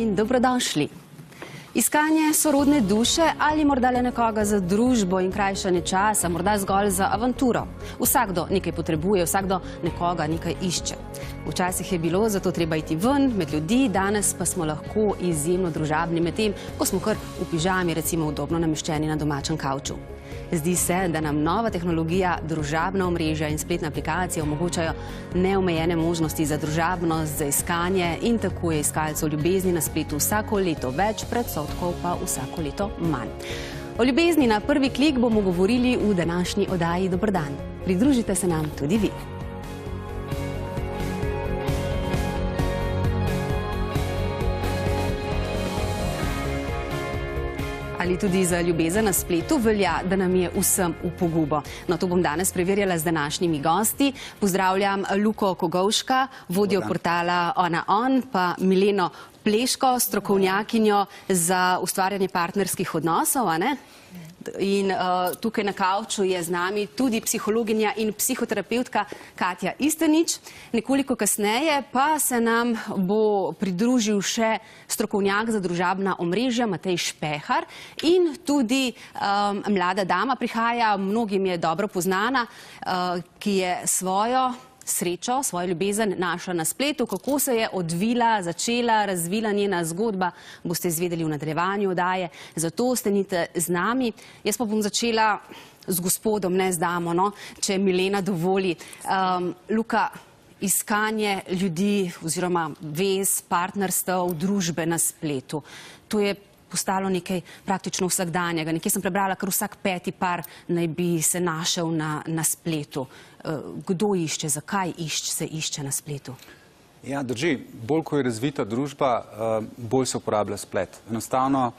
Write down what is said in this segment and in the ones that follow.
in dobrodošli. Iskanje sorodne duše ali morda le nekoga za družbo in krajšanje časa, morda zgolj za avanturo. Vsakdo nekaj potrebuje, vsakdo nekoga nekaj išče. Včasih je bilo zato treba iti ven med ljudi, danes pa smo lahko izjemno družabni med tem, ko smo kar v pižami recimo udobno nameščeni na domačem kavču. Zdi se, da nam nova tehnologija, družabna omrežja in spletne aplikacije omogočajo neomejene možnosti za družabnost, za iskanje in tako je iskalcev ljubezni na spletu vsako leto več, predsodkov pa vsako leto manj. O ljubezni na prvi klik bomo govorili v današnji oddaji Dober dan. Pridružite se nam tudi vi. Ali tudi za ljubezen na spletu velja, da nam je vsem v pogubo. No, to bom danes preverjala z današnjimi gosti. Pozdravljam Luko Kogovška, vodjo portala OnaOn, pa Mileno Pleško, strokovnjakinjo za ustvarjanje partnerskih odnosov, a ne? In tukaj na kavču je z nami tudi psihologinja in psihoterapeutka Katja Istenič. Nekoliko kasneje pa se nam bo pridružil še strokovnjak za družabna omrežja Matej Špehar in tudi mlada dama prihaja, mnogim je dobro poznana, ki je svojo srečo, svojo ljubezen našla na spletu. Kako se je odvila, začela, razvila njena zgodba, boste izvedeli v nadaljevanju oddaje. Zato ostanite z nami. Jaz pa bom začela z gospodom, ne z damo, no, če Milena dovoli. Luka, iskanje ljudi oziroma vez, partnerstev, družbe na spletu. To je postalo nekaj praktično vsakdanjega. Nekje sem prebrala, kar vsak peti par naj bi se našel na spletu. Kdo išče, zakaj se išče na spletu? Ja, drži. Bolj ko je razvita družba, bolj se uporablja splet. Enostavno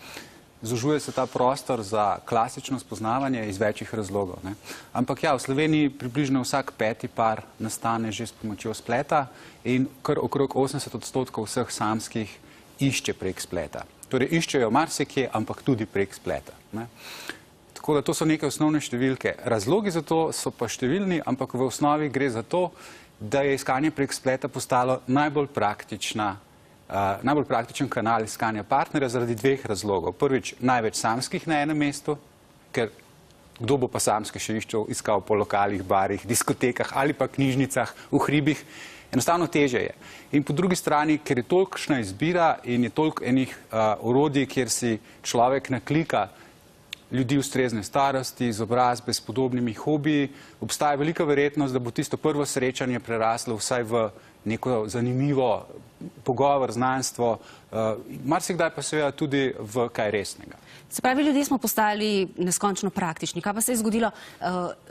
zožuje se ta prostor za klasično spoznavanje iz večjih razlogov. Ampak ja, v Sloveniji približno vsak peti par nastane že s pomočjo spleta in kar okrog 80% vseh samskih išče prek spleta. Torej iščejo marsikje, ampak tudi prek spleta. Tako da to so neke osnovne številke. Razlogi za to so pa številni, ampak v osnovi gre za to, da je iskanje prek spleta postalo najbolj praktičen kanal iskanja partnerja zaradi dveh razlogov. Prvič, največ samskih na enem mestu, ker kdo bo pa samske še iskal po lokalih, barih, diskotekah ali pa knjižnicah, v hribih. Enostavno težje je. In po drugi strani, ker je tolikšna izbira in je toliko enih orodij, kjer si človek naklika ljudi ustrezne starosti, izobrazbe s podobnimi hobiji, obstaja velika verjetnost, da bo tisto prvo srečanje preraslo vsaj v neko zanimivo pogovor, znanstvo, marsikdaj pa seveda tudi v kaj resnega. Se pravi, ljudje smo postali neskončno praktični. Kaj pa se je zgodilo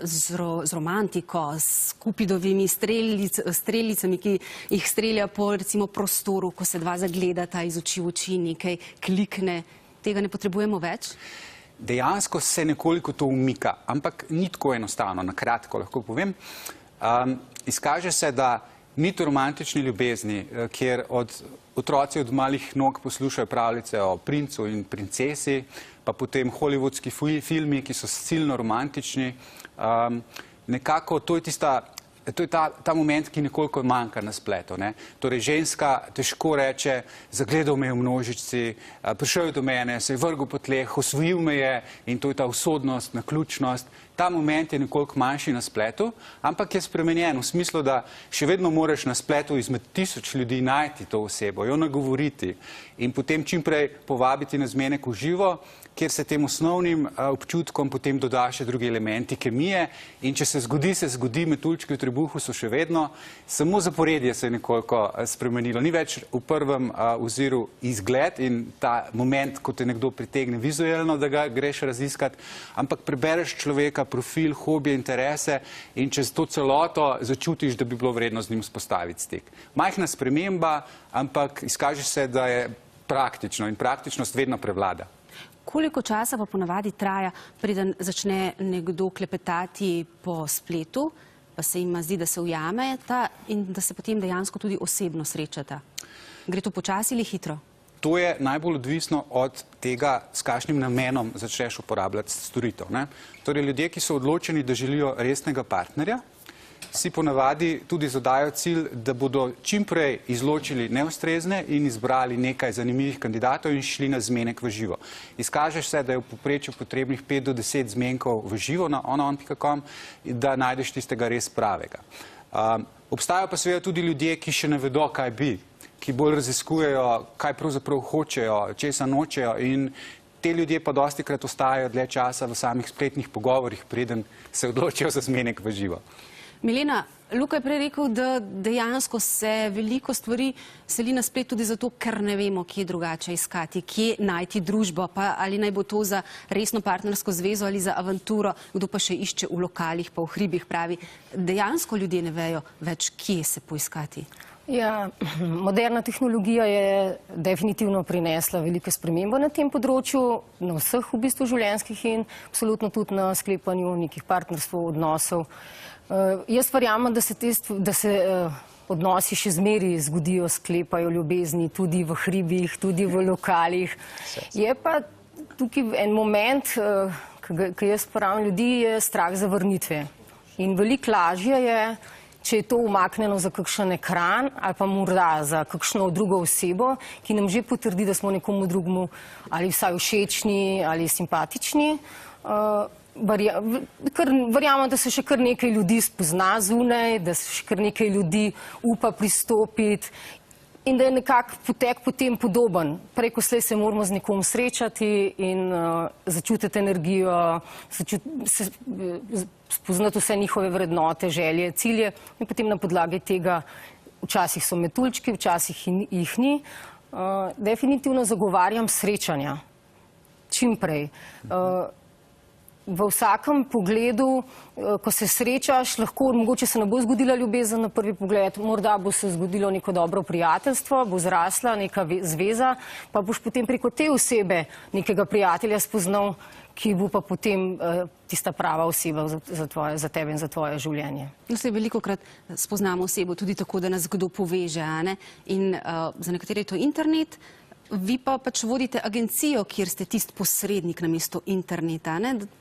z romantiko, s Kupidovimi streljicami, ki jih strelja po recimo prostoru, ko se dva zagledata iz oči v oči, nekaj klikne, tega ne potrebujemo več? Dejansko se nekoliko to umika, ampak ni tako enostavno, na kratko lahko povem. Izkaže se, da niti romantični ljubezni, kjer otroci od malih nog poslušajo pravljice o princu in princesi, pa potem hollywoodski filmi, ki so silno romantični, nekako to je ta moment, ki nekoliko manjka na spletu. Torej, ženska težko reče, zagledal me je v množici, prišel je do mene, se je vrgel po tleh, osvojil me je in to je ta usodnost, naključnost. Ta moment je nekoliko manjši na spletu, ampak je spremenjen v smislu, da še vedno moraš na spletu izmed 1000 ljudi najti to osebo, jo nagovoriti in potem čimprej povabiti na zmenek v živo, kjer se tem osnovnim občutkom potem doda še drugi elementi kemije in če se zgodi, metuljčki v trebuhu so še vedno, samo zaporedje se je nekoliko spremenilo. Ni več v prvem oziru izgled in ta moment, ko te nekdo pritegne vizualno, da ga greš raziskat, ampak prebereš človeka, profil, hobije, interese in čez to celoto začutiš, da bi bilo vredno z njim vzpostaviti stik. Majhna sprememba, ampak izkaže se, da je praktično in praktičnost vedno prevlada. Koliko časa pa ponavadi traja, preden začne nekdo klepetati po spletu, pa se jima zdi, da se ujameta in da se potem dejansko tudi osebno srečata? Gre to počasi ali hitro? To je najbolj odvisno od tega, s kakšnim namenom začneš uporabljati storitev. Torej, ljudje, ki so odločeni, da želijo resnega partnerja, si ponavadi tudi zadajo cilj, da bodo čim prej izločili neustrezne in izbrali nekaj zanimivih kandidatov in šli na zmenek v živo. Izkaže se, da je v povprečju potrebnih 5 do 10 zmenkov v živo na onaon.com, da najdeš tistega res pravega. Obstajajo pa seveda tudi ljudje, ki še ne vedo, kaj bi, ki bolj raziskujejo, kaj pravzaprav hočejo, česa nočejo, in te ljudje pa dostikrat ostajajo dlje časa v samih spletnih pogovorih, preden se odločijo za zmenek v živo. Milena, Luka je prej rekel, da dejansko se veliko stvari seli na splet tudi zato, ker ne vemo, kje drugače iskati, kje najti družbo, pa ali naj bo to za resno partnersko zvezo ali za avanturo, kdo pa še išče v lokalih, pa v hribih, pravi. Dejansko ljudje ne vejo več, kje se poiskati. Ja, moderna tehnologija je definitivno prinesla veliko spremembo na tem področju, na vseh v bistvu življenjskih in absolutno tudi na sklepanju nekih partnerstv, odnosov. Jaz verjamem, da se odnosi še zmeri zgodijo, sklepajo ljubezni tudi v hribih, tudi v lokalih. Je pa tukaj en moment, ki jaz pravim ljudi, je strah za vrnitve. In veliko lažje je, če je to umaknjeno za kakšen ekran ali pa morda za kakšno drugo osebo, ki nam že potrdi, da smo nekomu drugemu ali vsaj všečni ali simpatični. Verjamem, da se še kar nekaj ljudi spozna zunaj, da se še kar nekaj ljudi upa pristopiti in da je nekako potek potem podoben. Prej ko slej se moramo z nekom srečati in začutiti energijo, spoznati vse njihove vrednote, želje, cilje in potem na podlagi tega, včasih so metuljčki, včasih jih ni. Definitivno zagovarjam srečanja. Čim prej. V vsakem pogledu, ko se srečaš, lahko, mogoče se ne bo zgodila ljubezen na prvi pogled, morda bo se zgodilo neko dobro prijateljstvo, bo zrasla neka zveza, pa boš potem preko te osebe nekega prijatelja spoznal, ki bo pa potem tista prava oseba za tebe in za tvoje življenje. No, se velikokrat spoznamo osebo tudi tako, da nas kdo poveže, a ne? In za nekatere je to internet. Vi pa pač vodite agencijo, kjer ste tisti posrednik namesto interneta.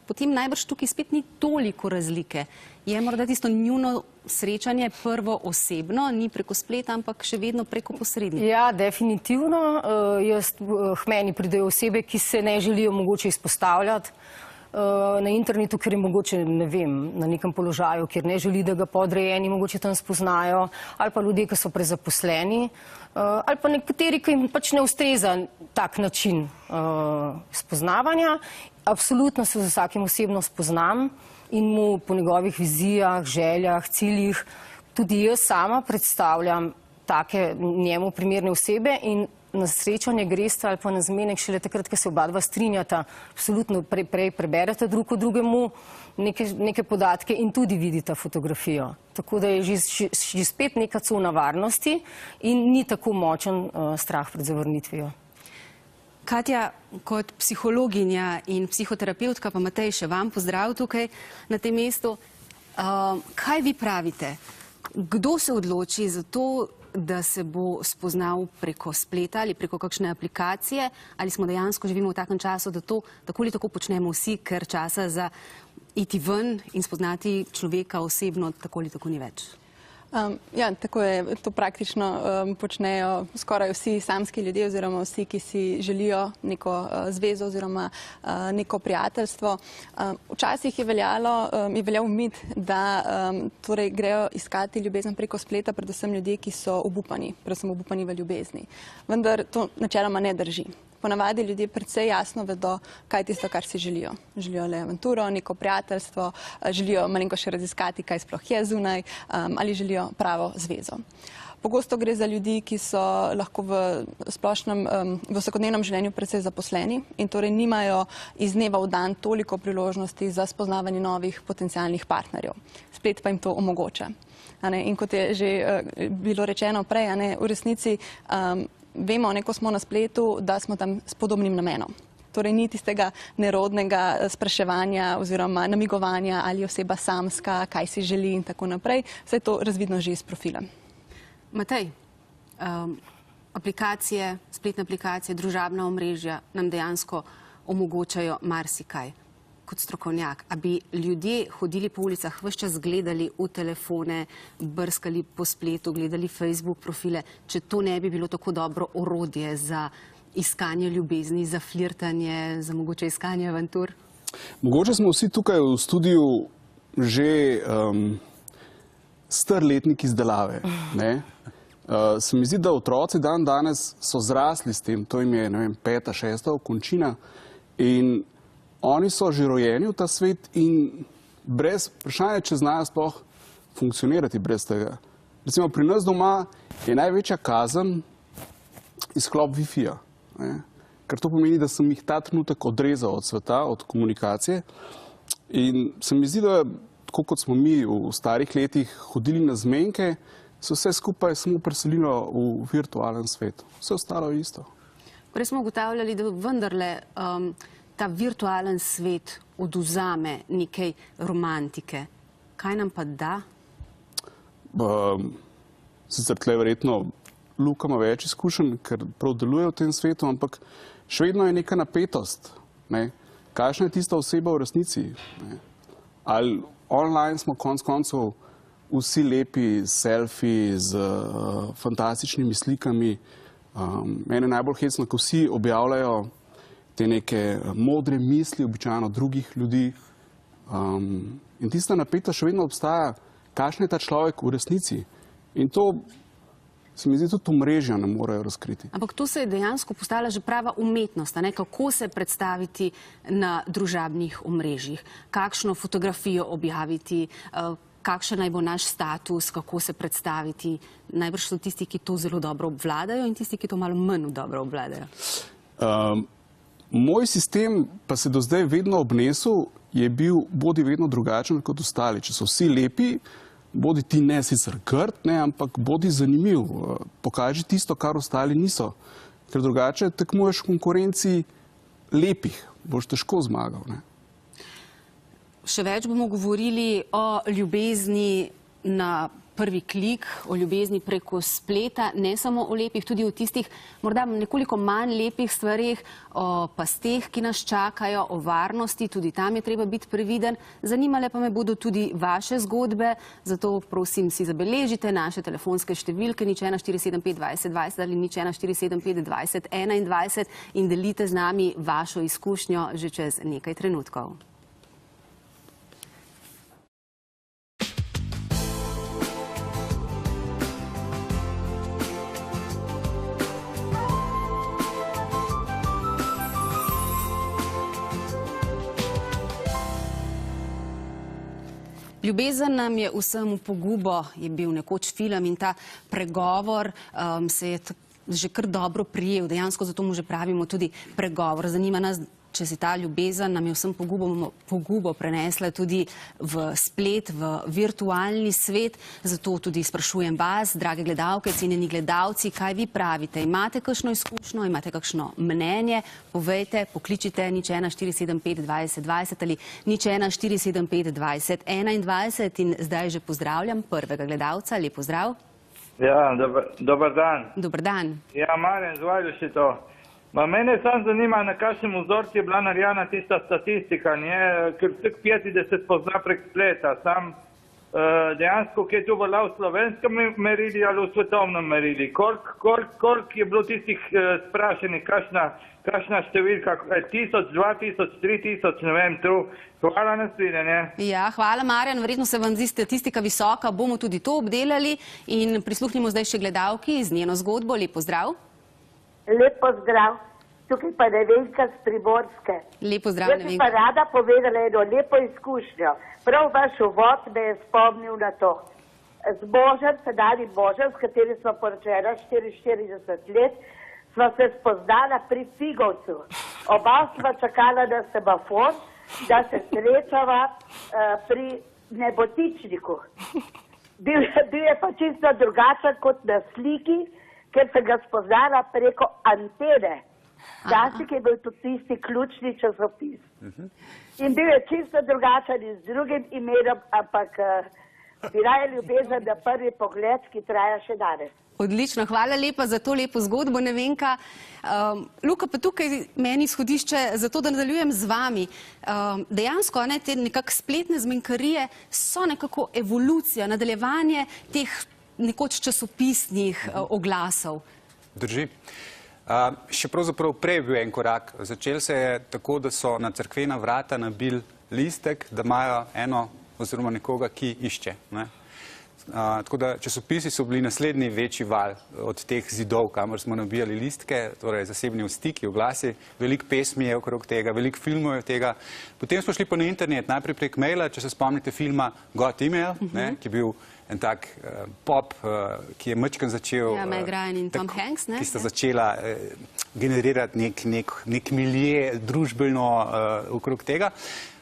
Potem najbrž tukaj spet ni toliko razlike. Je morda tisto njuno srečanje prvo osebno, ni preko spleta, ampak še vedno preko posrednika? Ja, definitivno. K meni pridejo osebe, ki se ne želijo mogoče izpostavljati na internetu, ker je mogoče, ne vem, na nekem položaju, kjer ne želi, da ga podrejeni mogoče tam spoznajo, ali pa ljudje, ki so prezaposleni, ali pa nekateri, ki jim pač ne ustreza tak način spoznavanja. Absolutno se z vsakim osebno spoznam in mu po njegovih vizijah, željah, ciljih tudi jaz sama predstavljam take njemu primerne osebe in na srečanje greste ali pa na zmenek šele takrat, ko se oba dva strinjata, absolutno prej preberete drug o drugemu neke podatke in tudi vidite fotografijo. Tako da je že spet neka cona varnosti in ni tako močen strah pred zavrnitvijo. Katja, kot psihologinja in psihoterapeutka, pa Matej, še vam pozdrav tukaj na tem mestu. Kaj vi pravite? Kdo se odloči za to, da se bo spoznal preko spleta ali preko kakšne aplikacije, ali smo dejansko živimo v takem času, da to tako ali tako počnemo vsi, ker časa za iti ven in spoznati človeka osebno tako ali tako ni več? Ja, tako je. To praktično počnejo skoraj vsi samski ljudje oziroma vsi, ki si želijo neko zvezo oziroma neko prijateljstvo. Včasih je veljal mit, da torej grejo iskati ljubezen preko spleta predvsem ljudje, ki so obupani, predvsem obupani v ljubezni. Vendar to načeloma ne drži. Ponavadi ljudje precej jasno vedo, kaj je tisto, kar si želijo. Želijo le avanturo, neko prijateljstvo, želijo malenko še raziskati, kaj sploh je zunaj, ali želijo pravo zvezo. Pogosto gre za ljudi, ki so lahko v vsakodnevnem življenju precej zaposleni in torej nimajo iz dneva v dan toliko priložnosti za spoznavanje novih potencialnih partnerjev. Splet pa jim to omogoča. In kot je že bilo rečeno prej, v resnici vemo, ko smo na spletu, da smo tam s podobnim namenom. Torej ni tistega nerodnega spraševanja oziroma namigovanja, ali je oseba samska, kaj si želi in tako naprej. Vse je to razvidno že iz profila. Matej, aplikacije, spletne aplikacije, družabna omrežja nam dejansko omogočajo marsikaj. kot strokovnjak, a bi ljudje hodili po ulicah, vse čas gledali v telefone, brskali po spletu, gledali Facebook profile, če to ne bi bilo tako dobro orodje za iskanje ljubezni, za flirtanje, za mogoče iskanje avantur? Mogoče smo vsi tukaj v studiu že starletniki izdelave. Se mi zdi, da otroci danes so zrasli s tem, to jim je, ne vem, 5., 6. končina in oni so že rojeni v ta svet in brez vprašanja, če znajo sploh funkcionirati brez tega. Recimo pri nas doma je največja kazen izklop Wi-Fi-ja, ker to pomeni, da sem jih ta trenutek odrezal od sveta, od komunikacije in se mi zdi, da tako kot smo mi v starih letih hodili na zmenke, se vse skupaj samo preselilo v virtualen svet. Vse ostalo je isto. Prej smo ugotavljali, da vendarle ta virtualen svet odvzame nekaj romantike. Kaj nam pa da? Sicer tle verjetno Luka ima več izkušenj, ker prav deluje v tem svetu, ampak še vedno je neka napetost. Kakšna je tista oseba v resnici? Ali online smo konec koncev vsi lepi selfiji z fantastičnimi slikami. Mene najbolj hecno, ko vsi objavljajo te neke modre misli, običajno drugih ljudi. In tista napetost še vedno obstaja, kakšen je ta človek v resnici. In to se mi zdi tudi omrežja ne morejo razkriti. Ampak to se je dejansko postala že prava umetnost, kako se predstaviti na družabnih omrežjih, kakšno fotografijo objaviti, kakšen naj bo naš status, kako se predstaviti. Najbrž so tisti, ki to zelo dobro obvladajo in tisti, ki to malo manj dobro obvladajo. Moj sistem pa se do zdaj vedno obnesel, je bil bodi vedno drugačen kot ostali. Če so vsi lepi, bodi ti ne sicer grd, ampak bodi zanimiv. Pokaži tisto, kar ostali niso. Ker drugače tekmuješ v konkurenci lepih, boš težko zmagal. Še več bomo govorili o ljubezni na prvi klik, o ljubezni preko spleta, ne samo o lepih, tudi o tistih morda nekoliko manj lepih stvarih, o pasteh, ki nas čakajo, o varnosti, tudi tam je treba biti previden. Zanimale pa me bodo tudi vaše zgodbe, zato prosim si zabeležite naše telefonske številke 0145 20 20 ali 0145 20 21 in delite z nami vašo izkušnjo že čez nekaj trenutkov. Ljubezen nam je vsem v pogubo, je bil nekoč film in ta pregovor se je že kar dobro prijel. Dejansko zato mu že pravimo tudi pregovor. Zanima nas, če si ta ljubezen nam je vsem pogubo prenesla tudi v splet, v virtualni svet. Zato tudi sprašujem vas, drage gledalke, cenjeni gledalci, kaj vi pravite? Imate kakšno izkušnjo, imate kakšno mnenje? Povejte, pokličite 0145 20 20 ali 0145 20 21 in zdaj že pozdravljam prvega gledalca. Lep pozdrav. Ja, dober dan. Dober dan. Ja, Marjan, zvajal si to. Mene sam zanima, na kakšnem vzorcu je bila narejena tista statistika, ker vseh 50 pozna prek spleta. Sam dejansko, ki je tu bila v slovenskem merili ali v svetovnem merili. Koliko je bilo tistih sprašenih, kakšna številka, 1000, 2000, 3000, ne vem, tu. Hvala, nasvidenje. Ja, hvala, Marjan. Verjetno se vam zdi statistika visoka, bomo tudi to obdelali in prisluhnimo zdaj še gledalki z njeno zgodbo. Lep pozdrav. Lep pozdrav. Tukaj pa Nevenka z Primorske. Lep pozdrav, Nevenka. Jaz bi pa rada povedala eno lepo izkušnjo. Prav vaš uvod me je spomnil na to. Z možem, sedanjim možem, s katerim smo poročena 44 let, sva se spoznala pri Figovcu. Oba sva čakala na semafor, da se srečava pri Nebotičniku. Bil je pa čisto drugačen kot na sliki, ker sem ga spoznala preko antene. Včasih je bil tudi tisti ključni časopis. In bil je čisto drugačen in z drugim imenom, ampak Bi raje ljubezen na prvi pogled, ki traja še danes. Odlično, hvala lepa za to lepo zgodbo, Nevenka. Luka, pa tukaj meni izhodišče za to, da nadaljujem z vami. Dejansko te nekako spletne zmenkarije so nekako evolucija, nadaljevanje teh nekoč časopisnih oglasov. Drži. Še pravzaprav prej bil en korak. Začel se je tako, da so na cerkvena vrata nabili listek, da imajo eno oziroma nekoga, ki išče. Tako da časopisi so bili naslednji večji val od teh zidov, kamor smo nabijali listke, torej zasebni stiki, oglasi, veliko pesmi je okrog tega, veliko filmov je tega. Potem smo šli pa na internet, najprej prek maila, če se spomnite filma Got Email, ki je bil en tak pop, ki je majčkeno začel, Meg Ryan in Tom Hanks, ki sta začela generirati nek milje družbeno okrog tega.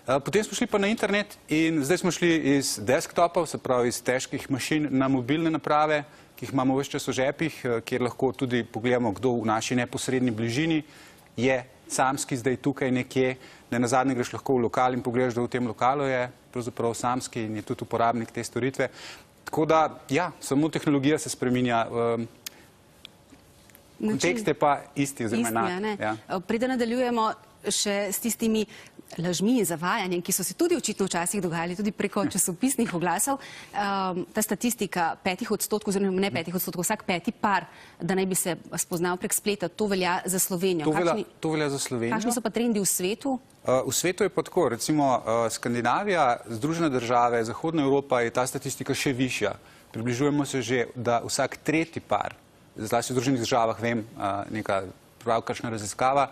Potem smo šli pa na internet in zdaj smo šli iz desktopov, se pravi iz težkih mašin na mobilne naprave, ki jih imamo ves čas v žepih, kjer lahko tudi pogledamo, kdo v naši neposredni bližini je samski zdaj tukaj nekje. Nenazadnje greš lahko v lokal in pogledaš, da v tem lokalu je pravzaprav samski in je tudi uporabnik te storitve. Tako da, ja, samo tehnologija se spreminja. Kontekst je pa isti oziroma enak. Preden nadaljujemo še s tistimi lažmi in zavajanjem, ki so se tudi očitno včasih dogajali tudi preko časopisnih oglasov. Ta statistika 5%, oziroma ne 5%, vsak 5. par, da naj bi se spoznal prek spleta, to velja za Slovenijo. To velja za Slovenijo. Kakšni so pa trendi v svetu? V svetu je pa tako, recimo Skandinavija, Združene države, Zahodna Evropa je ta statistika še višja. Približujemo se že, da vsak 3. par, zlasti v Združenih državah, vem, neka pravkaršna raziskava,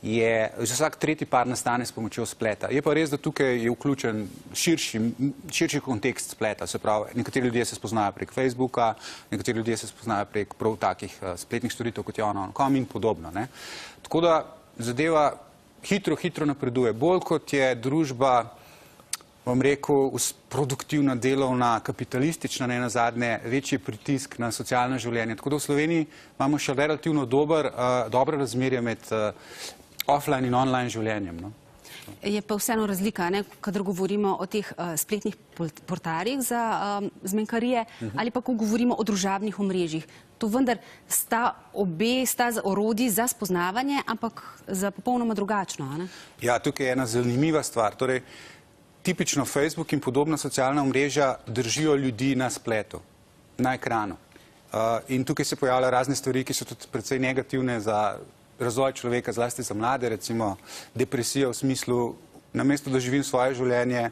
je vsak 3. par nastane s pomočjo spleta. Je pa res, da tukaj je vključen širši kontekst spleta, se pravi, nekateri ljudje se spoznajo prek Facebooka, nekateri ljudje se spoznajo prek prav takih spletnih storitev, kot je ono.com in podobno. Tako da zadeva hitro napreduje. Bolj kot je družba, bom rekel, produktivna, delovna, kapitalistična, ne nazadnje, večji pritisk na socialno življenje. Tako da v Sloveniji imamo še relativno dobro razmerje med offline in online življenjem. Je pa vseeno razlika, kadar govorimo o teh spletnih portalih za zmenkarije ali pa ko govorimo o družabnih omrežjih. To vendar sta orodji za spoznavanje, ampak za popolnoma drugačno. Ja, tukaj je ena zanimiva stvar. Torej, tipično Facebook in podobna socialna omrežja držijo ljudi na spletu, na ekranu. In tukaj se pojavljajo razne stvari, ki so tudi precej negativne za razvoj človeka, zlasti za mlade, recimo depresija v smislu, namesto da živim svoje življenje,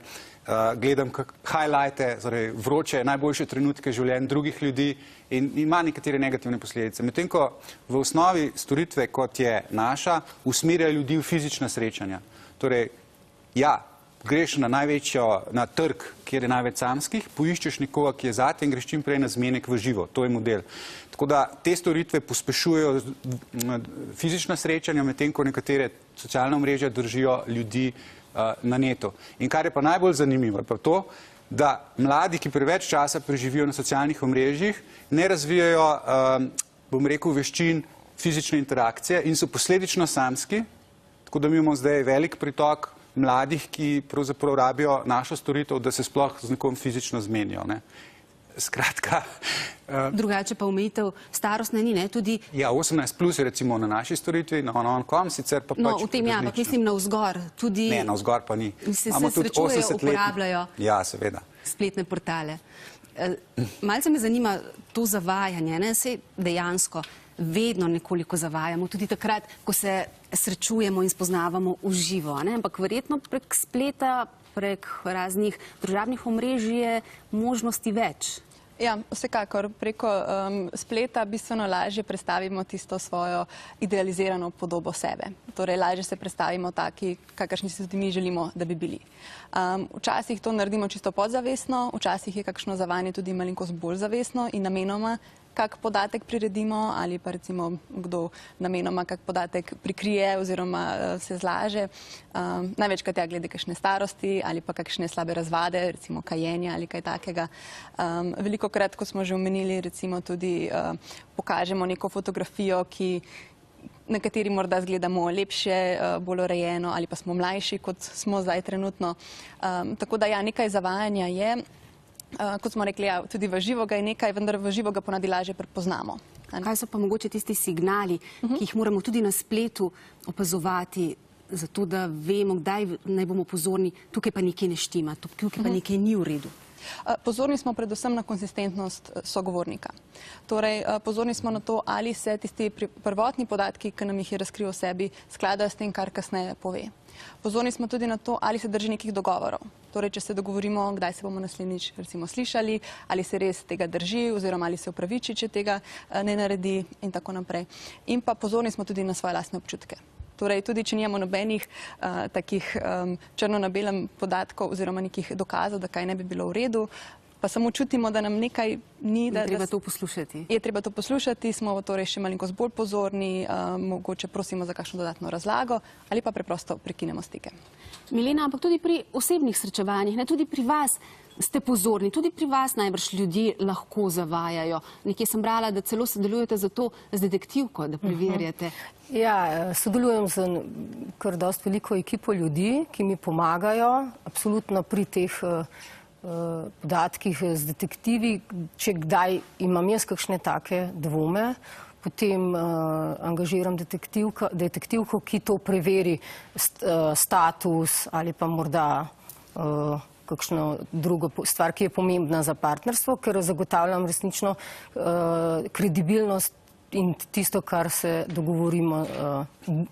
gledam highlighte, torej vroče, najboljše trenutke življenj drugih ljudi in ima nekatere negativne posledice. Medtem ko v osnovi storitve, kot je naša, usmerjajo ljudi v fizična srečanja. Torej, ja, greš na trg, kjer je največ samskih, poiščeš nekoga, ki je zate in greš čim prej na zmenek v živo. To je model. Tako da te storitve pospešujejo fizična srečanja, medtem ko nekatere socialne omrežja držijo ljudi na netu. In kar je pa najbolj zanimivo, je pa to, da mladi, ki preveč časa preživijo na socialnih omrežjih, ne razvijajo, bom rekel, veščin fizične interakcije in so posledično samski, tako da mi imamo zdaj velik pritok mladih, ki pravzaprav rabijo našo storitev, da se sploh z nekom fizično zmenijo. Skratka. Drugače pa omejitev starostne ni, tudi... Ja, 18 plus je recimo na naši storitvi, na on.com, sicer pa pač... No, v tem ja, ampak mislim na vzgor. Ne, na vzgor pa ni. Se srečujejo, uporabljajo spletne portale. Malce me zanima to zavajanje, se dejansko vedno nekoliko zavajamo, tudi takrat, ko se srečujemo in spoznavamo v živo, ampak verjetno prek spleta, prek raznih družabnih omrežij je možnosti več. Ja, vsekakor. Preko spleta bistveno lažje predstavimo tisto svojo idealizirano podobo sebe. Torej, lažje se predstavimo taki, kakršni se tudi mi želimo, da bi bili. Včasih to naredimo čisto podzavestno, včasih je kakšno zavajanje tudi malenkost bolj zavestno in namenoma kak podatek priredimo ali pa recimo kdo namenoma kak podatek prikrije oziroma se zlaže. Največkrat je glede kakšne starosti ali pa kakšne slabe razvade, recimo kajenja ali kaj takega. Velikokrat, ko smo že omenili, recimo tudi pokažemo neko fotografijo, na kateri morda zgledamo lepše, bolj urejeno ali pa smo mlajši, kot smo zdaj trenutno. Tako da ja, nekaj zavajanja je. kot smo rekli, ja, tudi v živo ga je nekaj, vendar v živo ga ponavadi lažje prepoznamo. Kaj so pa mogoče tisti signali, ki jih moramo tudi na spletu opazovati, zato da vemo, kdaj naj bomo pozorni, tukaj pa nekaj ne štima, tukaj pa nekaj ni v redu? Pozorni smo predvsem na konsistentnost sogovornika. Torej, pozorni smo na to, ali se tisti prvotni podatki, ki nam jih je razkril o sebi, skladajo s tem, kar kasneje pove. Pozorni smo tudi na to, ali se drži nekih dogovorov. Torej, če se dogovorimo, kdaj se bomo naslednjič recimo slišali, ali se res tega drži, oziroma ali se upraviči, če tega ne naredi in tako naprej. In pa pozorni smo tudi na svoje lastne občutke. Torej, tudi če nimamo nobenih takih črno na belem podatkov oziroma nekih dokazov, da kaj ne bi bilo v redu, pa samo čutimo, da nam nekaj ni. Je treba to poslušati. Je treba to poslušati, smo torej še malenkost bolj pozorni, mogoče prosimo za kakšno dodatno razlago ali pa preprosto prekinemo stike. Milena, ampak tudi pri osebnih srečevanjih, ne, tudi pri vas ste pozorni, tudi pri vas najbrž ljudje lahko zavajajo. Nekje sem brala, da celo sodelujete zato z detektivko, da preverjate. Ja, sodelujem z kar dosti veliko ekipo ljudi, ki mi pomagajo, absolutno pri teh podatkih z detektivi, če kdaj imam jaz kakšne take dvome, potem angažiram detektivko, ki to preveri status ali pa morda kakšno drugo stvar, ki je pomembna za partnerstvo, ker zagotavljam resnično kredibilnost in tisto, kar se dogovorimo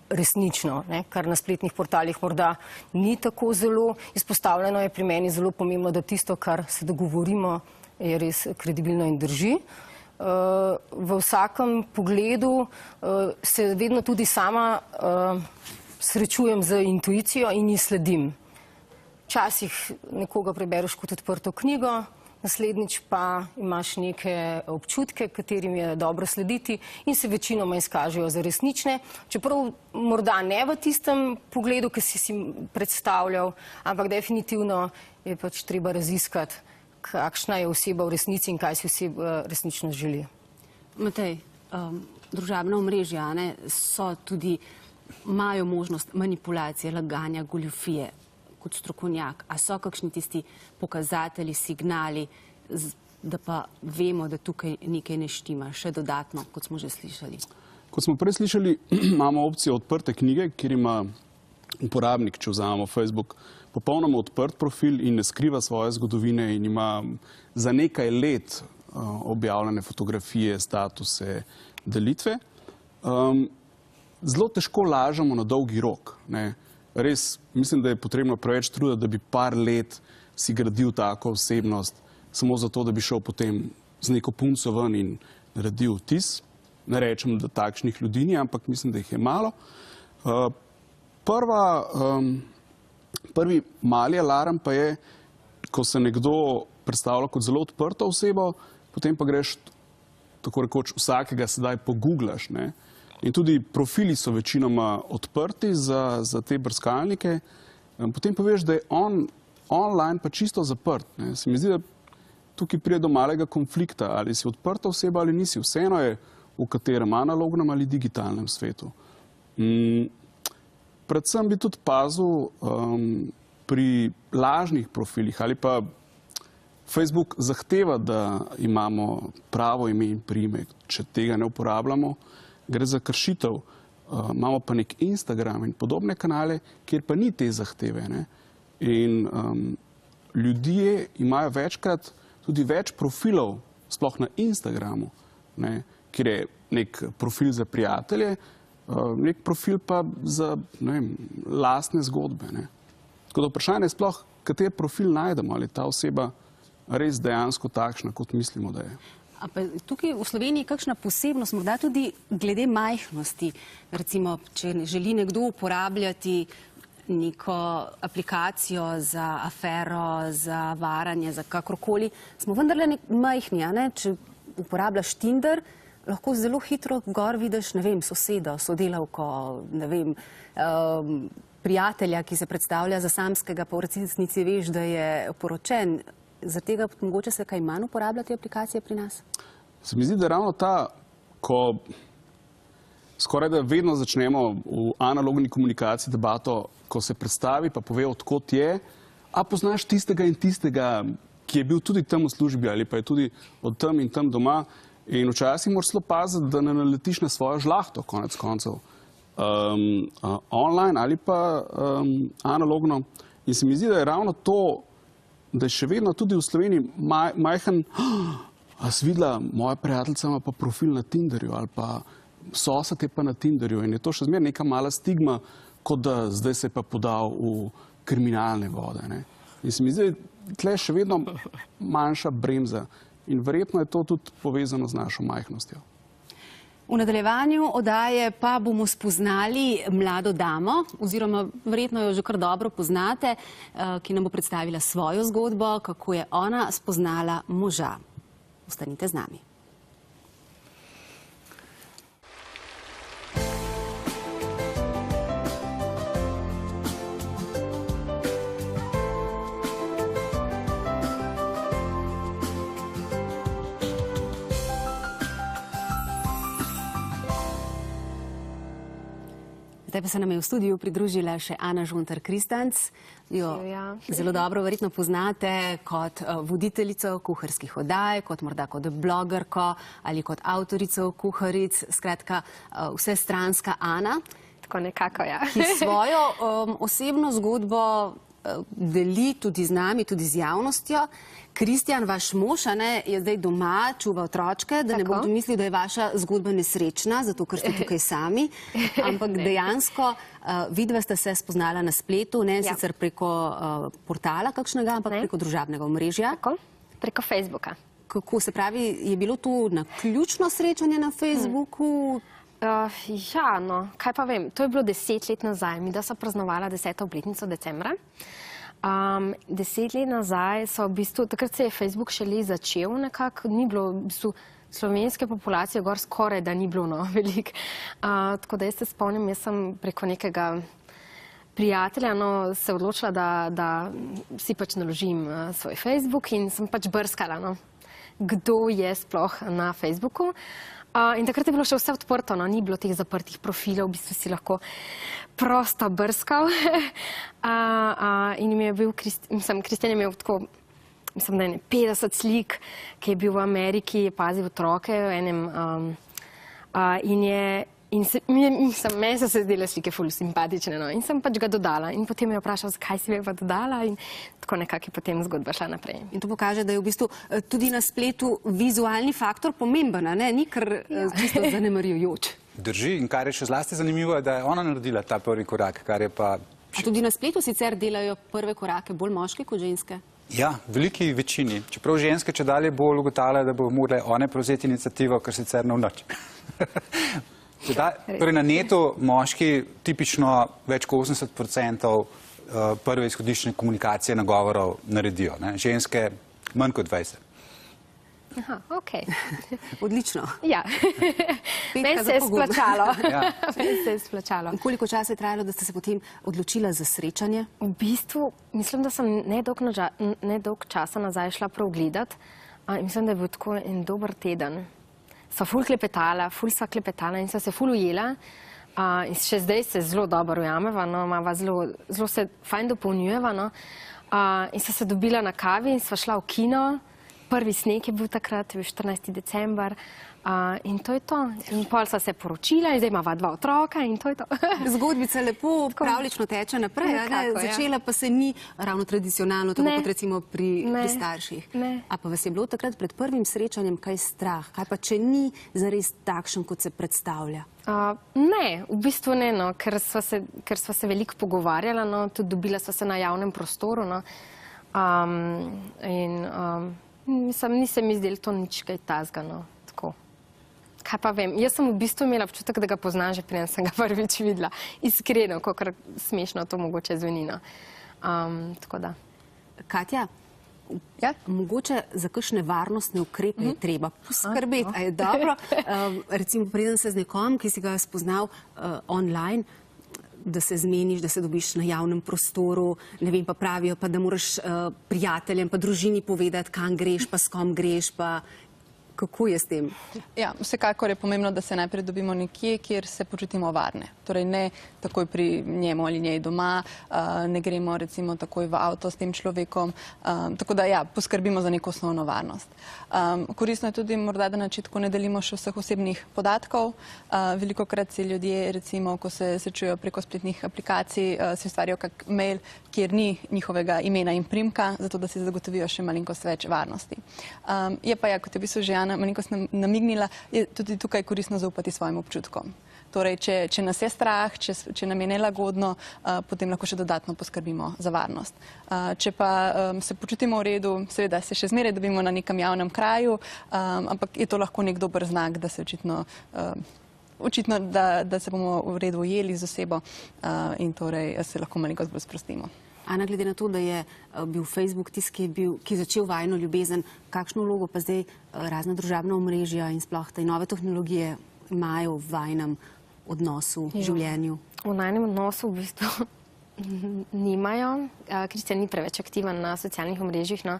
resnično, ne? Kar na spletnih portalih morda ni tako zelo izpostavljeno, je pri meni zelo pomembno, da tisto, kar se dogovorimo, je res kredibilno in drži. V vsakem pogledu se vedno tudi sama srečujem z intuicijo in ji sledim. Včasih nekoga prebereš kot odprto knjigo, naslednjič pa imaš neke občutke, katerim je dobro slediti in se večinoma izkažejo za resnične, čeprav morda ne v tistem pogledu, ki si predstavljal, ampak definitivno je pač treba raziskati, kakšna je oseba v resnici in kaj si oseba resnično želi. Matej, družabna omrežja so tudi, imajo možnost manipulacije, laganja, goljufije. Kot strokovnjak, a so kakšni tisti pokazatelji, signali, da pa vemo, da tukaj nekaj ne štima, še dodatno, kot smo že slišali? Kot smo prej slišali, imamo opcijo odprte knjige, kjer ima uporabnik, če vzamemo Facebook, popolnoma odprt profil in ne skriva svoje zgodovine in ima za nekaj let objavljene fotografije, statuse, delitve. Zelo težko lažemo na dolgi rok, ne. Res, mislim, da je potrebno preveč truda, da bi par let si gradil tako osebnost, samo zato, da bi šel potem z neko punco ven in naredil vtis. Ne rečem, da takšnih ljudi ni, ampak mislim, da jih je malo. Prvi mali alarm pa je, ko se nekdo predstavlja kot zelo odprto osebo, potem pa greš, tako rekoč, vsakega sedaj pogooglaš, ne. In tudi profili so večinoma odprti za te brskalnike. Potem pa veš, da je online pa čisto zaprt. Ne. Se mi zdi, da tukaj pride do malega konflikta, ali si odprta oseba ali nisi. Vseeno je v katerem analognem ali digitalnem svetu. Predvsem bi tudi pazil pri lažnih profilih ali pa Facebook zahteva, da imamo pravo ime in priimek. Če tega ne uporabljamo, gre za kršitev. Imamo pa nek Instagram in podobne kanale, kjer pa ni te zahteve, ne. In ljudje imajo večkrat tudi več profilov, sploh na Instagramu, ne, kjer je nek profil za prijatelje, nek profil pa za, ne vem, lastne zgodbe, ne. Tako da vprašanje je sploh, kater profil najdemo, ali ta oseba res dejansko takšna, kot mislimo, da je. A pa tukaj v Sloveniji kakšna posebnost, morda tudi glede majhnosti, recimo, če želi nekdo uporabljati neko aplikacijo za afero, za varanje, za kakorkoli, smo vendarle majhni, a ne? Če uporabljaš Tinder, lahko zelo hitro gor vidiš, ne vem, sosedo, sodelavko, ne vem, prijatelja, ki se predstavlja za samskega, pa v resnici veš, da je poročen. Zaradi tega mogoče se kaj manj uporabljati aplikacije pri nas? Se mi zdi, da ravno ta, ko skoraj da vedno začnemo v analogni komunikaciji debato, ko se predstavi pa pove, odkot je, a poznaš tistega in tistega, ki je bil tudi tam v službi ali pa je tudi od tam in tam doma. In včasih moraš zelo paziti, da ne naletiš na svojo žlahto, konec koncev. Online ali pa analogno. In se mi zdi, da je ravno to, da je še vedno tudi v Sloveniji majhen, a si videla, moja prijateljica ima pa profil na Tinderju ali pa sosed je pa na Tinderju in je to še zmeraj neka mala stigma, kot da zdaj se je pa podal v kriminalne vode. Ne? In se mi zdi, da tle še vedno manjša bremza in verjetno je to tudi povezano z našo majhnostjo. V nadaljevanju oddaje pa bomo spoznali mlado damo, oziroma verjetno jo že kar dobro poznate, ki nam bo predstavila svojo zgodbo, kako je ona spoznala moža. Ostanite z nami. Zdaj pa se nam je v studiu pridružila še Ana Žuntar-Kristanc. Jo zelo dobro verjetno poznate kot voditeljico kuharskih oddaj, kot morda kot blogerko ali kot avtorico kuharic, skratka vsestranska Ana. Tako nekako, ja. Ki svojo osebno zgodbo deli tudi z nami, tudi z javnostjo. Kristjan, vaš mož, je zdaj doma, čuva otročke, da ne bo kdo mislil, da je vaša zgodba nesrečna, zato ker ste tukaj sami, ampak dejansko vidva sta se spoznala na spletu, ne sicer preko portala kakšnega, ampak preko družabnega omrežja. Tako, preko Facebooka. Kako se pravi, je bilo to naključno srečanje na Facebooku? Ja, no, kaj pa vem, to je bilo 10 let nazaj, mi da so praznovala 10. obletnico decembra. 10 let nazaj so v bistvu, takrat se je Facebook šele začel nekako, ni bilo v bistvu slovenske populacije gor skoraj, da ni bilo veliko. Tako da jaz se spomnim, jaz sem preko nekega prijatelja se odločila, da si pač naložim svoj Facebook in sem pač brskala, kdo je sploh na Facebooku. In takrat je bilo še vse odprto, ni bilo teh zaprtih profilov, v bistvu si lahko prosto brskal. In mi je bil, Kristjan je imel tako, mislim, da je 50 slik, ki je bil v Ameriki, je pazil otroke v enem, meni so se zdele slike ful simpatične, in sem pač ga dodala. In potem me je vprašal, zakaj si me pa dodala in tako nekako je potem zgodba šla naprej. In to pokaže, da je v bistvu tudi na spletu vizualni faktor pomemben, ni kar čisto zanemarjujoč. Drži, in kar je še zlasti zanimivo, je, da je ona naredila ta prvi korak, kar je pa... A tudi na spletu sicer delajo prve korake bolj moški kot ženske? Ja, v veliki večini. Čeprav ženske čedalje bolj ugotavljajo, da bo morale one prevzeti iniciativo, kar sicer ne v noč. Torej na netu moški tipično več kot 80% prve izhodiščne komunikacije nagovorov naredijo. Ženske manj kot 20%. Aha, okej. Odlično. Ja. Meni se je splačalo. Meni se je splačalo. Koliko časa je trajalo, da ste se potem odločila za srečanje? V bistvu, mislim, da sem nedolg časa nazaj šla prav gledat. Mislim, da je bil tako en dober teden. Sva ful klepetala in sva se ful ujela. In še zdaj se zelo dobro ujameva, zelo se fajn dopolnjujeva. In sva se dobila na kavi in sva šla v kino. Prvi sneg je bil takrat, je bil 14. december. In to je to. In pol sva se poročila in zdaj imava 2 otroka in to je to. Zgodbica lepo pravlično teče naprej, začela pa se ni ravno tradicionalno, tako kot recimo pri starših. A pa vas je bilo takrat pred prvim srečanjem kaj strah? Kaj pa, če ni zares takšen, kot se predstavlja? Ne, v bistvu ne, ker sva se veliko pogovarjala, tudi dobila sva se na javnem prostoru. Ni se mi zdelo to nič kaj tazga, tako. Kaj pa vem, jaz sem v bistvu imela občutek, da ga poznam že preden sem ga prvič videla. Iskreno, kakor smešno to mogoče zveni. Tako da. Katja, mogoče za kakšne varnostne ukrepe je treba poskrbeti, a je dobro, recimo preden se z nekom, ki si ga spoznal online, da se zmeniš, da se dobiš na javnem prostoru, ne vem, pa pravijo, pa da moraš prijateljem, pa družini povedati, kam greš, pa s kom greš, pa Kako je s tem? Ja, vsekakor je pomembno, da se najprej dobimo nekje, kjer se počutimo varne. Torej ne takoj pri njemu ali njej doma, ne gremo recimo takoj v avto s tem človekom. Tako da ja, poskrbimo za neko osnovno varnost. Koristno je tudi morda, da na začetku ne delimo še vseh osebnih podatkov. Velikokrat si ljudje, recimo, ko se srečujejo preko spletnih aplikacij, si ustvarijo kak mail, kjer ni njihovega imena in primka, zato da si zagotovijo še malenkost več varnosti. Je pa ja, kot je v bistvu že Ana malenkost namignila, je tudi tukaj koristno zaupati svojim občutkom. Torej, če nas je strah, če nam je nelagodno, potem lahko še dodatno poskrbimo za varnost. Če pa se počutimo v redu, seveda se še zmeraj dobimo na nekem javnem kraju, ampak je to lahko nek dober znak, da se očitno, da se bomo v redu ujeli z osebo in torej se lahko malenkost bolj sprostimo. Ana, glede na to, da je bil Facebook tisti, ki je začel vajino ljubezen, kakšno vlogo pa zdaj razna družabna omrežja in sploh te nove tehnologije imajo v vajinem odnosu, življenju? V najnem odnosu v bistvu nimajo. Kristjan ni preveč aktiven na socialnih omrežjih. No.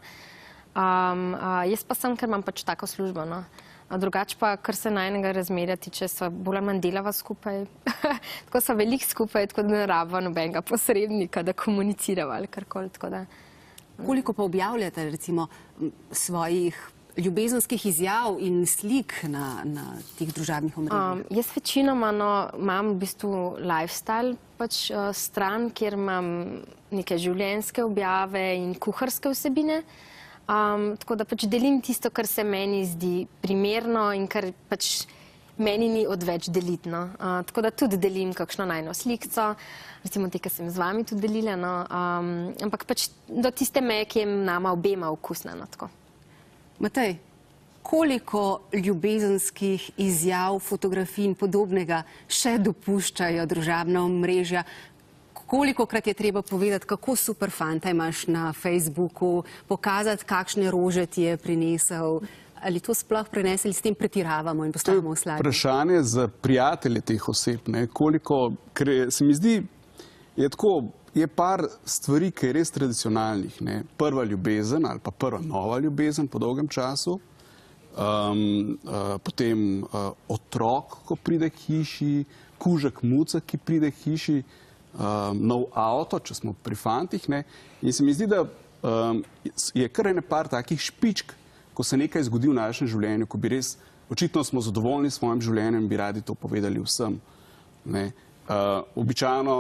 Jaz pa sem, ker imam pač tako službo. No. Drugače pa, kar se najnega razmerja tiče, so bolj ali manj delava skupaj. Tako so veliko skupaj, tako da ne rabimo nobenega posrednika, da komuniciramo ali karkoli. Koliko pa objavljate recimo svojih ljubezenskih izjav in slik na teh družabnih omrežjih? Jaz večinoma imam v bistvu lifestyle stran, kjer imam neke življenjske objave in kuharske vsebine. Tako da pač delim tisto, kar se meni zdi primerno in kar pač meni ni odveč deliti. No. Tako da tudi delim kakšno najno slikco, recimo te, ki sem z vami tudi delila, no. Ampak pač do tiste meje, ki je nama obema okusna. No, tako. Matej, koliko ljubezenskih izjav, fotografij in podobnega še dopuščajo družabna omrežja? Kolikokrat je treba povedati, kako super fanta imaš na Facebooku, pokazati, kakšne rože ti je prinesel, ali to sploh prenesli, s tem pretiravamo in postavimo v sladi? Vprašanje za prijatelje teh oseb, ker se mi zdi, je par stvari, ki je res tradicionalnih. Prva ljubezen ali pa prva nova ljubezen po dolgem času, potem otrok, ko pride k hiši, kužek muca, ki pride k hiši, nov avto, če smo pri fantih. In se mi zdi, da je kar ene par takih špičk, ko se nekaj zgodi v našem življenju, ko bi res, očitno smo zadovoljni s svojim življenjem in bi radi to povedali vsem. Običajno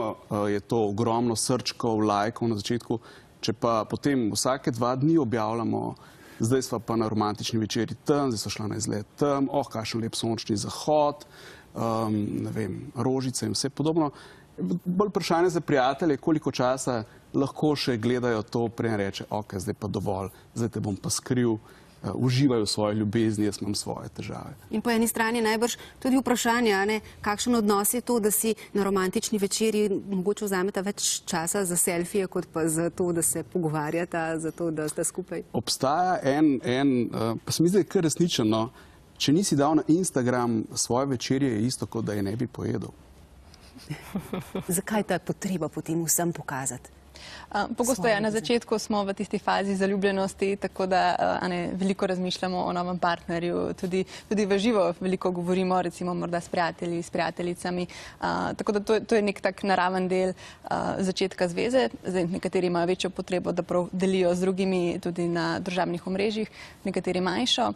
je to ogromno srčkov, lajkov na začetku, če pa potem vsake 2 dni objavljamo, zdaj sva pa na romantični večeri tam, zdaj sva šla na izlet tam, kakšen lep sončni zahod, rožice in vse podobno. Bolj vprašanje za prijatelje, koliko časa lahko še gledajo to, prej reče, zdaj pa dovolj, zdaj te bom pa skril, uživajo v svoje ljubezni, jaz imam svoje težave. In po eni strani najbrž tudi vprašanje, kakšen odnos je to, da si na romantični večeri mogoče vzameta več časa za selfije, kot pa za to, da se pogovarjata, za to, da sta skupaj? Obstaja pa se mi zdi, kar resnično, če nisi dal na Instagram svoje večerje, je isto, kot da je ne bi pojedel. Zakaj ta potreba potem vsem pokazati? Pogosto je, na začetku smo v tisti fazi zaljubljenosti, tako da veliko razmišljamo o novem partnerju, tudi v živo veliko govorimo, recimo morda s prijatelji, s prijateljicami, tako da to je nek tak naraven del začetka zveze. Zdaj, nekateri imajo večjo potrebo, da prav delijo z drugimi tudi na družabnih omrežjih, nekateri manjšo.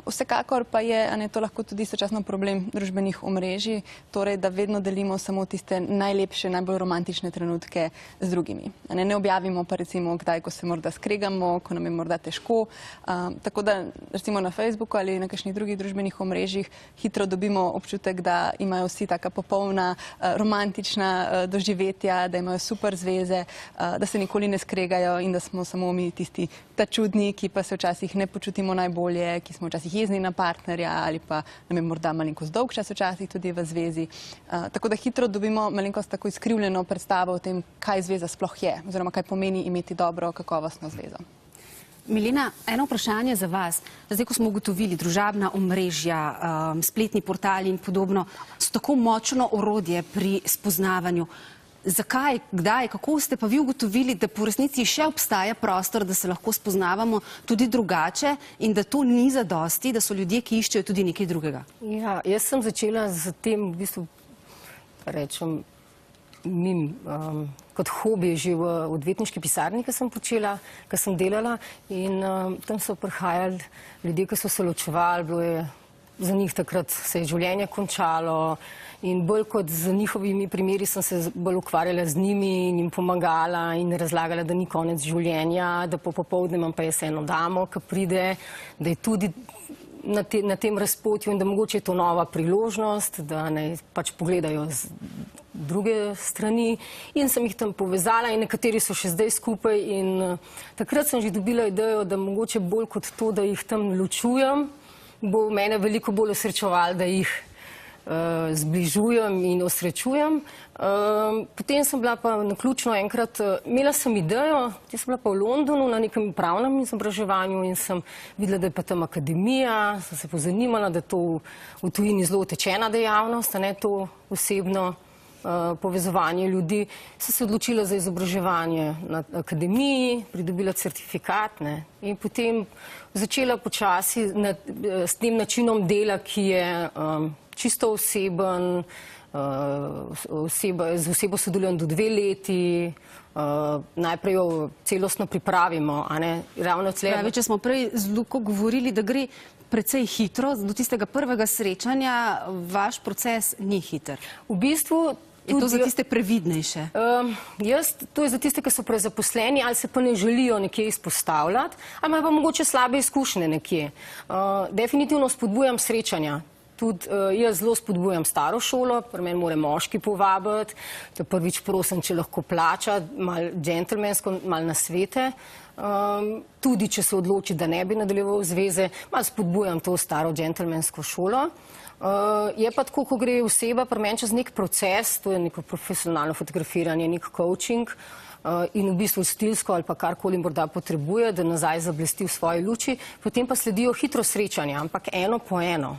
Vsekakor pa je to lahko tudi istočasno problem družbenih omrežij, torej da vedno delimo samo tiste najlepše, najbolj romantične trenutke z drugimi. Ne objavimo pa recimo kdaj, ko se morda skregamo, ko nam je morda težko. Tako da recimo na Facebooku ali na kakšnih drugih družbenih omrežjih hitro dobimo občutek, da imajo vsi taka popolna romantična doživetja, da imajo super zveze, da se nikoli ne skregajo in da smo samo mi tisti ta čudni, ki pa se včasih ne počutimo najbolje, ki smo včasih jezni na partnerja ali pa nam je morda malenkost dolg čas včasih tudi v zvezi. Tako da hitro dobimo malenkost tako izkrivljeno predstavo o tem, kaj zveza sploh je, oziroma kaj pomeni imeti dobro, kakovostno zvezo. Milena, eno vprašanje za vas. Zdaj, ko smo ugotovili, družabna omrežja, spletni portali in podobno, so tako močno orodje pri spoznavanju. Zakaj, kdaj, kako ste pa vi ugotovili, da po resnici še obstaja prostor, da se lahko spoznavamo tudi drugače in da to ni zadosti, da so ljudje, ki iščejo tudi nekaj drugega? Ja, jaz sem začela z tem, v bistvu, rečem, kot hobi že v odvetniški pisarni, ki sem počela, ki sem delala in tam so prihajali ljudje, ki so se ločevali, bilo je za njih takrat se je življenje končalo in bolj kot z njihovimi primeri sem se bolj ukvarjala z njimi in jim pomagala in razlagala, da ni konec življenja, da po popoldne imam pa jaz eno damo, ki pride, da je tudi na tem razpotju in da mogoče je to nova priložnost, da naj pač pogledajo z druge strani in sem jih tam povezala in nekateri so še zdaj skupaj in takrat sem že dobila idejo, da mogoče bolj kot to, da jih tam ločujem, bo mene veliko bolj osrečevalo, da jih zbližujem in osrečujem. Potem sem bila pa naključno enkrat, imela sem idejo, jaz sem bila pa v Londonu na nekem pravnem izobraževanju in sem videla, da je pa tam akademija, sem se pozanimala, da je to v tujini zelo utečena dejavnost, a ne to osebno povezovanje ljudi. Sem se odločila za izobraževanje na akademiji, pridobila certifikat in potem začela počasi s tem načinom dela, ki je čisto oseben, z osebo sodelujem do 2 leti, najprej jo celostno pripravimo. Pravi, če smo prej z Luko govorili, da gre precej hitro, do tistega prvega srečanja vaš proces ni hiter. V bistvu je to za tiste previdnejše? To je za tiste, ki so prezaposleni ali se pa ne želijo nekje izpostavljati, ali imajo pa mogoče slabe izkušnje nekje. Definitivno spodbujam srečanja. Tudi jaz zelo spodbujam staro šolo, pri meni mora moški povabiti, te prvič prosim, če lahko plača, malo džentelmensko, malo nasvete. Tudi, če se odloči, da ne bi nadaljeval zveze, malo spodbujam to staro džentelmensko šolo. Je pa tako, ko gre oseba pri meni čez nek proces, to je neko profesionalno fotografiranje, nek coaching in v bistvu stilsko ali pa karkoli morda potrebuje, da nazaj zablesti v svoji luči, potem pa sledijo hitro srečanja, ampak eno po eno.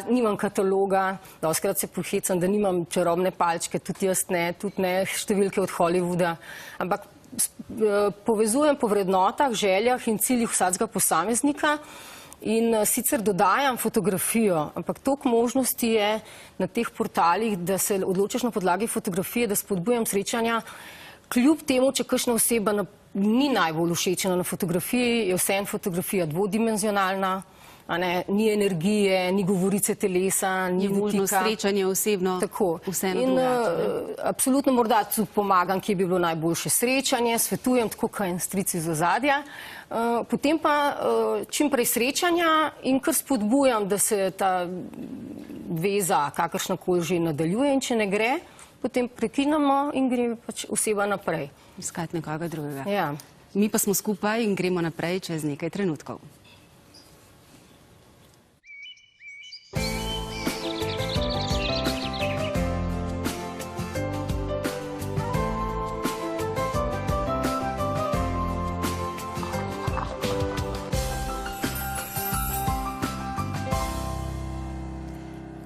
Nimam kataloga, dostikrat se pohecam, da nimam čarobne palčke, tudi jaz ne, tudi ne številke od Hollywooda, ampak povezujem po vrednotah, željah in ciljih vsakega posameznika in sicer dodajam fotografijo, ampak toliko možnosti je na teh portalih, da se odločiš na podlagi fotografije, da spodbujam srečanja. Kljub temu, če kakšna oseba ni najbolj všečena na fotografiji, je vseeno fotografija dvodimenzionalna, ni energije, ni govorice telesa, ni možno srečanje osebno vseeno drugače. Absolutno morda tudi pomagam, kje bi bilo najboljše srečanje, svetujem tako, kaj en stric iz ozadja. Potem pa čim prej srečanja in kar spodbujam, da se ta veza kakršnakoli že nadaljuje in če ne gre, potem prekinemo in gre pač oseba naprej. Iskati nekoga drugega. Ja. Mi pa smo skupaj in gremo naprej čez nekaj trenutkov.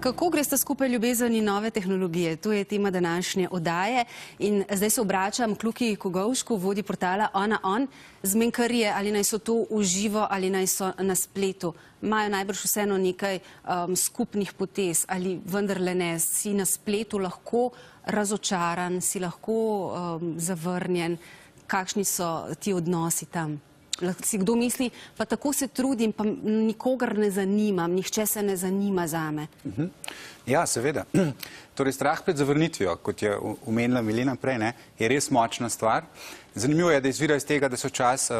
Kako greste skupaj ljubezen in nove tehnologije? To je tema današnje oddaje in zdaj se obračam k Luki Kogovšku, vodji portala Ona On. Zmenkarije, ali naj so to v živo ali naj so na spletu, imajo najbrž vseeno nekaj skupnih potez ali vendarle ne. Si na spletu lahko razočaran, si lahko zavrnjen. Kakšni so ti odnosi tam? Si kdo misli, pa tako se trudim, pa nikogar ne zanimam, nihče se ne zanima zame. Ja, seveda. Torej, strah pred zavrnitvijo, kot je omenila Milena prej, je res močna stvar. Zanimivo je, da izvira iz tega, da so čas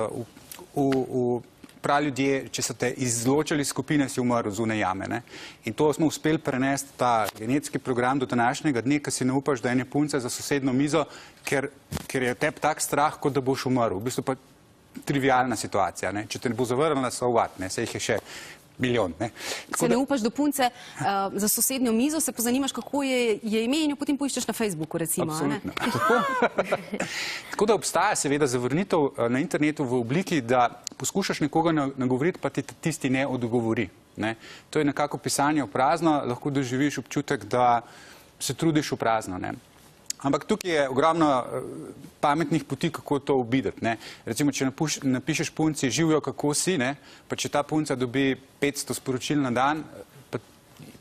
prav ljudje, če so te izločili skupine, si umrl zunaj jame. In to smo uspeli prenesti ta genetski program do današnjega dne, ker si ne upaš, da ene punce za sosedno mizo, ker je teb tak strah, kot da boš umrl. V bistvu pa trivialna situacija. Če te ne bo zavrnila, so vat, se jih je še milijon. Se ne upaš do punce za sosednjo mizo, se pozanimaš, kako je ime in jo potem poiščeš na Facebooku, recimo. Absolutno. Tako da obstaja seveda zavrnitev na internetu v obliki, da poskušaš nekoga nagovoriti, pa ti tisti ne odgovori. To je nekako pisanje v prazno, lahko doživiš občutek, da se trudiš v prazno. Ampak tukaj je ogromno pametnih poti, kako to obideti. Recimo, če napišeš punci živijo, kako si, pa če ta punca dobi 500 sporočil na dan,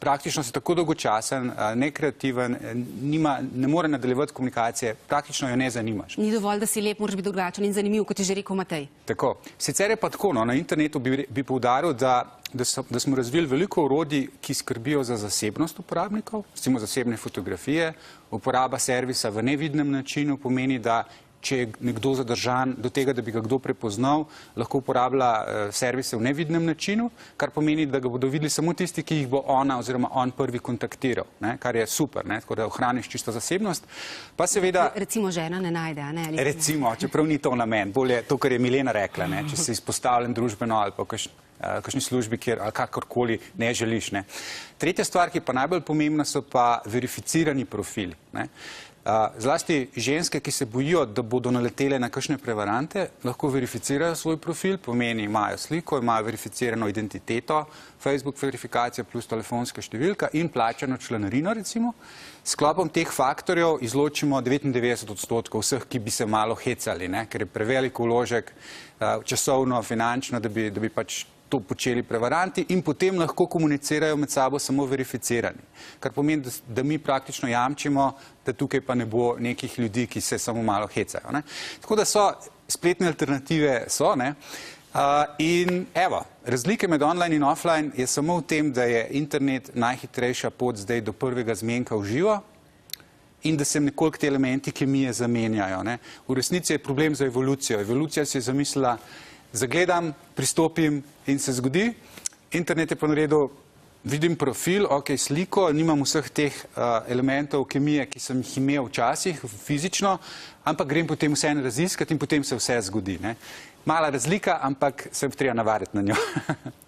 praktično si tako dolgočasen, nekreativen, ne more nadaljevati komunikacije, praktično jo ne zanimaš. Ni dovolj, da si lep, moraš biti drugačen in zanimiv, kot je že rekel Matej. Tako. Sicer je pa tako, na internetu bi poudaril, da smo razvili veliko orodij, ki skrbijo za zasebnost uporabnikov, recimo zasebne fotografije, uporaba servisa v nevidnem načinu pomeni, da če je nekdo zadržan do tega, da bi ga kdo prepoznal, lahko uporablja servise v nevidnem načinu, kar pomeni, da ga bodo videli samo tisti, ki jih bo ona oziroma on prvi kontaktiral, kar je super, tako da ohraniš čisto zasebnost. Pa seveda... Recimo žena ne najde, a ne? Recimo, čeprav ni to namen, bolje to, kar je Milena rekla, če si izpostavljen družbeno ali pa kakšni službi, kjer ali kakorkoli ne želiš. Tretja stvar, ki je pa najbolj pomembna, so pa verificirani profili. Zlasti ženske, ki se bojijo, da bodo naletele na kakšne prevarante, lahko verificirajo svoj profil, pomeni imajo sliko, imajo verificirano identiteto, Facebook verifikacija plus telefonska številka in plačano članarino, recimo. S sklopom teh faktorjev izločimo 99% vseh, ki bi se malo hecali, ker je prevelik vložek časovno, finančno, da bi pač to počeli prevaranti in potem lahko komunicirajo med sabo samo verificirani. Kar pomeni, da mi praktično jamčimo, da tukaj pa ne bo nekih ljudi, ki se samo malo hecajo. Tako da so spletne alternative, in evo, razlike med online in offline je samo v tem, da je internet najhitrejša pot zdaj do prvega zmenka v živo in da se nekoliko te elementi kemije zamenjajo. V resnici je problem za evolucijo. Evolucija si je zamislila, zagledam, pristopim in se zgodi. Internet je pa naredil, vidim profil, sliko, nimam vseh teh elementov kemije, ki sem jih imel včasih fizično, ampak grem potem vse raziskati in potem se vse zgodi. Mala razlika, ampak se bo treba navaditi na njo.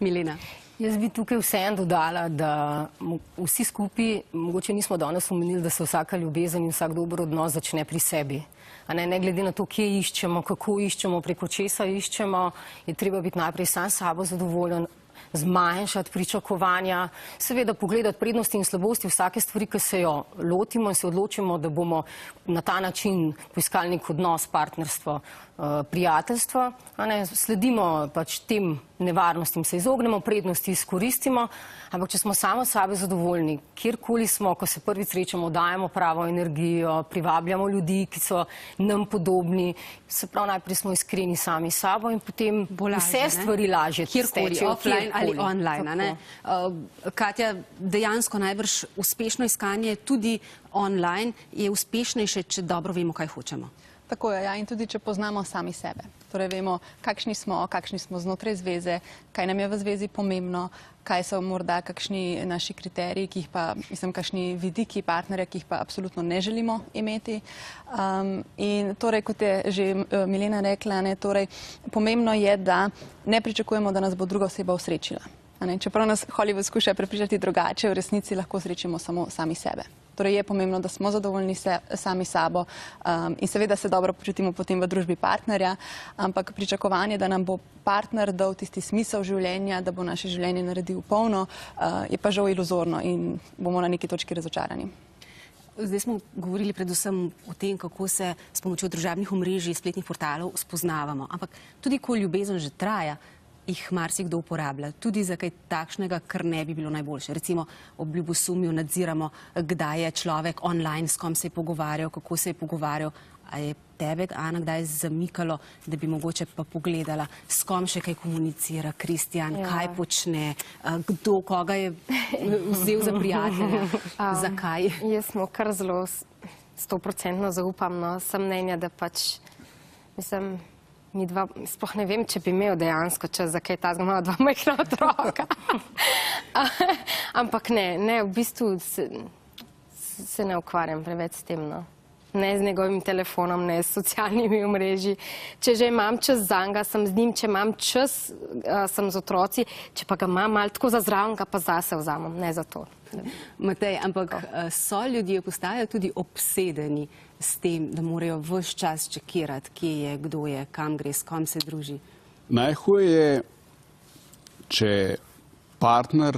Milena. Jaz bi tukaj vseeno dodala, da vsi skupaj, mogoče nismo danes omenili, da se vsaka ljubezen in vsak dober odnos začne pri sebi. Ne glede na to, kje iščemo, kako iščemo, preko česa iščemo, je treba biti najprej sam s sabo zadovoljen, zmanjšati pričakovanja, seveda pogledati prednosti in slabosti vsake stvari, ki se jo lotimo in se odločimo, da bomo na ta način poiskali nek odnos, partnerstvo, prijateljstvo. Sledimo pač tem nevarnostim, se izognemo, prednosti izkoristimo, ampak če smo samo sebe zadovoljni, kjerkoli smo, ko se prvič srečamo, dajemo pravo energijo, privabljamo ljudi, ki so nam podobni, se pravi, najprej smo iskreni sami s sabo in potem vse stvari lažje tečejo, offline ali online. Katja, dejansko najbrž uspešno iskanje tudi online je uspešnejše, če dobro vemo, kaj hočemo. Tako je, in tudi če poznamo sami sebe. Torej vemo, kakšni smo znotraj zveze, kaj nam je v zvezi pomembno, kaj so morda kakšni naši kriteriji, ki jih pa, kakšni vidiki partnerja, ki jih pa absolutno ne želimo imeti. In torej, kot je že Milena rekla, torej pomembno je, da ne pričakujemo, da nas bo druga oseba osrečila. Čeprav nas Hollywood skuša prepričati drugače, v resnici lahko srečimo samo sami sebe. Torej je pomembno, da smo zadovoljni sami sabo in seveda se dobro počutimo potem v družbi partnerja, ampak pričakovanje, da nam bo partner dal tisti smisel življenja, da bo naše življenje naredil polno, je pa žal iluzorno in bomo na neki točki razočarani. Zdaj smo govorili predvsem o tem, kako se s pomočjo družabnih omrežij, spletnih portalov spoznavamo, ampak tudi ko ljubezen že traja, jih marsikdo uporablja, tudi za kaj takšnega, kar ne bi bilo najboljše. Recimo ob ljubosumju nadziramo, kdaj je človek online, s kom se je pogovarjal, kako se je pogovarjal. A je tebe, Ana, kdaj zamikalo, da bi mogoče pa pogledala, s kom še kaj komunicira Kristjan, kaj počne, kdo, koga je vzel za prijatelja, zakaj? Jaz smo kar zelo 100% zaupam, sem mnenja, da pač, mi dva, sploh ne vem, če bi imel dejansko čas za kaj tazga, imamo dva majhna otroka. Ampak ne, v bistvu se ne ukvarjam preveč s tem, Ne z njegovim telefonom, ne s socialnimi omrežji. Če že imam čas zanj, sem z njim, če imam čas, sem z otroci, če pa ga imam malo tako za zraven, ga pa zase vzamem, ne za to. Matej, ampak so ljudje postajajo tudi obsedeni s tem, da morajo ves čas čekirati, kje je, kdo je, kam gre, s kom se druži? Najhuje je, če partner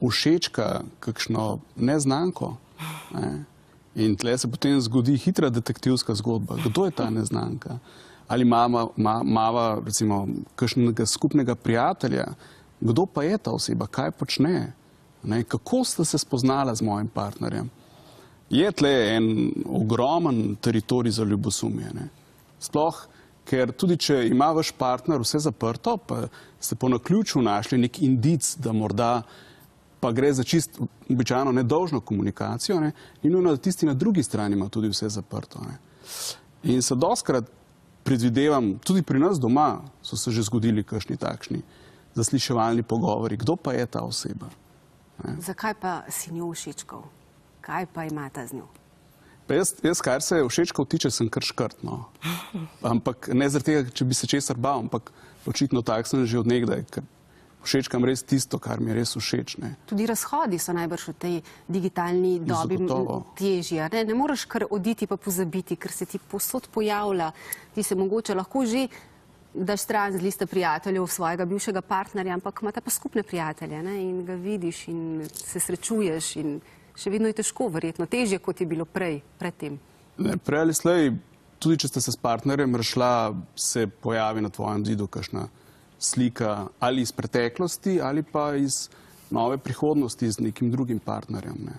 všečka kakšno neznanko In tle se potem zgodi hitra detektivska zgodba. Kdo je ta neznanka? Ali imava recimo kakšnega skupnega prijatelja? Kdo pa je ta oseba? Kaj počne? Ne? Kako ste se spoznala z mojim partnerjem? Je tle en ogromen teritorij za ljubosumje. Ne? Sploh, ker tudi če ima vaš partner vse zaprto, pa ste po naključju našli nek indic, da morda pa gre za čist običajno nedolžno komunikacijo, ne? Ni nujno, da tisti na drugi strani ima tudi vse zaprto. Ne? In se dostkrat predvidevam, tudi pri nas doma so se že zgodili kakšni takšni zasliševalni pogovori. Kdo pa je ta oseba? Ne? Zakaj pa si njo všečkal? Kaj pa imata z njo? Pa jaz, kar se všečkov tiče, sem kar škrt, no. Ampak ne zaradi tega, če bi se česar bal, ampak očitno tak sem že od nekdaj, ker všečkam res tisto, kar mi je res všeč. Ne. Tudi razhodi so najbrž v tej digitalni dobi težji. Ne moreš kar oditi pa pozabiti, ker se ti povsod pojavlja. Ti se mogoče lahko že daš stran z liste prijateljev svojega bivšega partnerja, ampak imate pa skupne prijatelje, ne, in ga vidiš in se srečuješ in še vedno je težko, verjetno težje, kot je bilo predtem. Prej ali slej, tudi če ste se s partnerjem razšla, se pojavi na tvojem zidu kakšna slika ali iz preteklosti ali pa iz nove prihodnosti z nekim drugim partnerjem. Ne.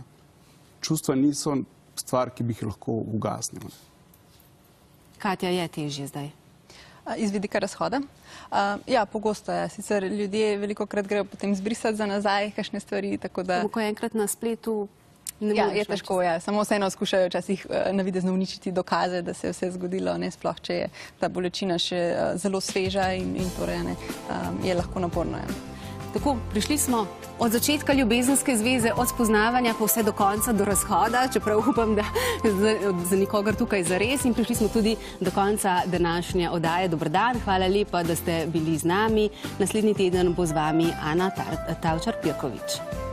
Čustva niso stvar, ki bi jih lahko ugasnila. Katja, je težje zdaj? Iz vidika razhoda? Ja, pogosto je. Sicer ljudje velikokrat grejo potem zbrisati za nazaj kakšne stvari, tako da... Ko je enkrat na spletu... Ja, je težko, ja. Samo vseeno skušajo včasih navidezno uničiti dokaze, da se je vse zgodilo, ne, sploh če je ta bolečina še zelo sveža in torej ne, je lahko naporno. Ja. Tako, prišli smo od začetka ljubezenske zveze, od spoznavanja pa vse do konca, do razhoda, čeprav upam, da za nikogar tukaj zares, in prišli smo tudi do konca današnje oddaje. Dober dan, hvala lepa, da ste bili z nami. Naslednji teden bo z vami Ana Tavčar-Pirkovič.